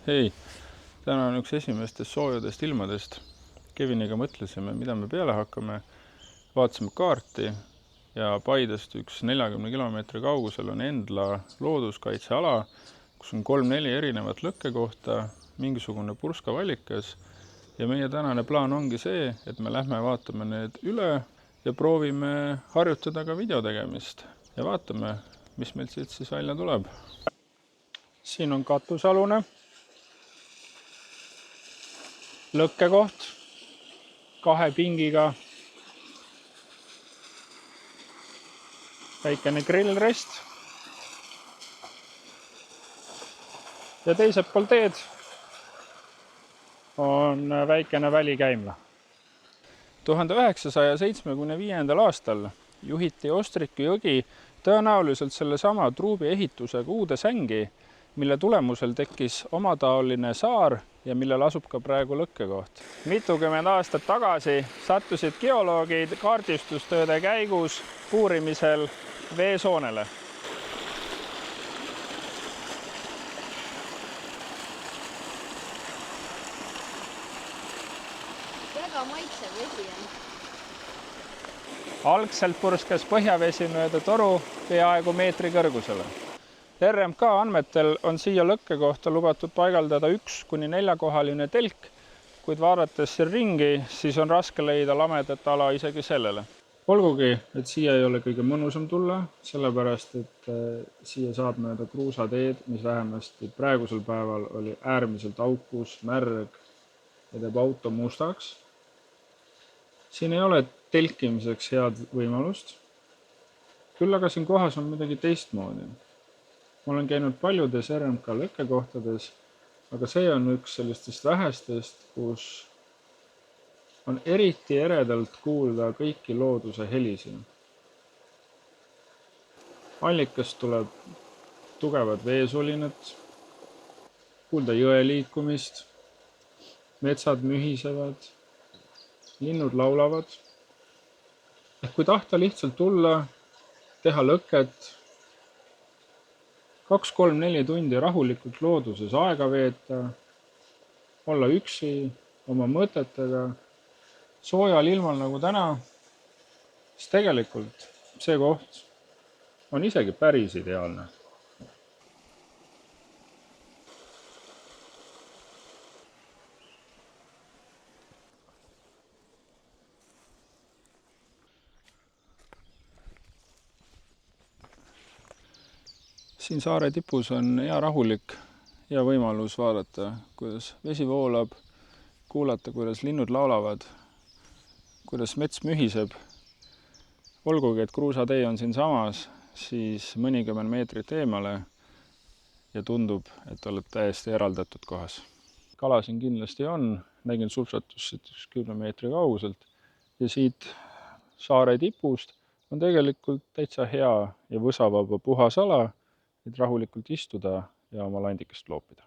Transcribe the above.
Hei, täna on üks esimestest soojadest ilmadest. Keviniga mõtlesime, mida me peale hakkame. Vaatasime kaarti ja Paidest üks 40 kilomeetri kaugusel on Endla looduskaitseala, kus on 3-4 erinevat lõkkekohta, mingisugune purskavallikas. Ja meie tänane plaan ongi see, et me lähme vaatame need üle ja proovime harjutada ka video tegemist. Ja vaatame, mis meil siit siis välja tuleb. Siin on katusalune lõkkekoht 2 pingiga, väikene grillrest ja teiselt pool teed on väikene välikäimla. 1975. aastal juhiti Ostriku jõgi tõenäoliselt sellesama truubi ehitusega uude sängi, mille tulemusel tekkis omataoline saar ja millel asub ka praegu lõkkekoht. Mitukümmend aastat tagasi sattusid geoloogid kaardistustööde käigus puurimisel veesoonele. Väga maitsev vesi on. Algselt purskas põhjavesi mööda toru peaaegu meetri kõrgusele. RMK andmetel on siia lõkkekohta lubatud paigaldada 1-4-kohaline telk, kuid vaadates siin ringi, siis on raske leida lamedat ala isegi sellele. Olgugi, et siia ei ole kõige mõnusam tulla, sellepärast, et siia saab mööda kruusateed, mis vähemasti praegusel päeval oli äärmiselt aukus, märg ja teeb auto mustaks. Siin ei ole telkimiseks head võimalust, küll aga siin kohas on midagi teistmoodi. Ma olen käinud paljudes RMK lõkkekohtades, aga see on üks sellistest vähestest, kus on eriti eredalt kuulda kõiki looduse helisi. Allikast tuleb tugevad veesulinat, kuulda jõe liikumist, metsad mühisevad, linnud laulavad. Kui tahta lihtsalt tulla, teha lõket, 2-3-4 tundi rahulikult looduses aega veeta, olla üksi, oma mõtetega, soojal ilmal nagu täna, siis tegelikult see koht on isegi päris ideaalne. Siin saare tipus on hea rahulik ja võimalus vaadata, kuidas vesi voolab, kuulata, kuidas linnud laulavad, kuidas mets mühiseb. Olgugi, et kruusatee on siin samas, siis mõnikümmend meetrit eemale ja tundub, et oled täiesti eraldatud kohas. Kala siin kindlasti on, nägin supsatust 10 meetri kauguselt ja siit saare tipust on tegelikult täitsa hea ja võsavaba puhas ala, et rahulikult istuda ja oma landikest loopida.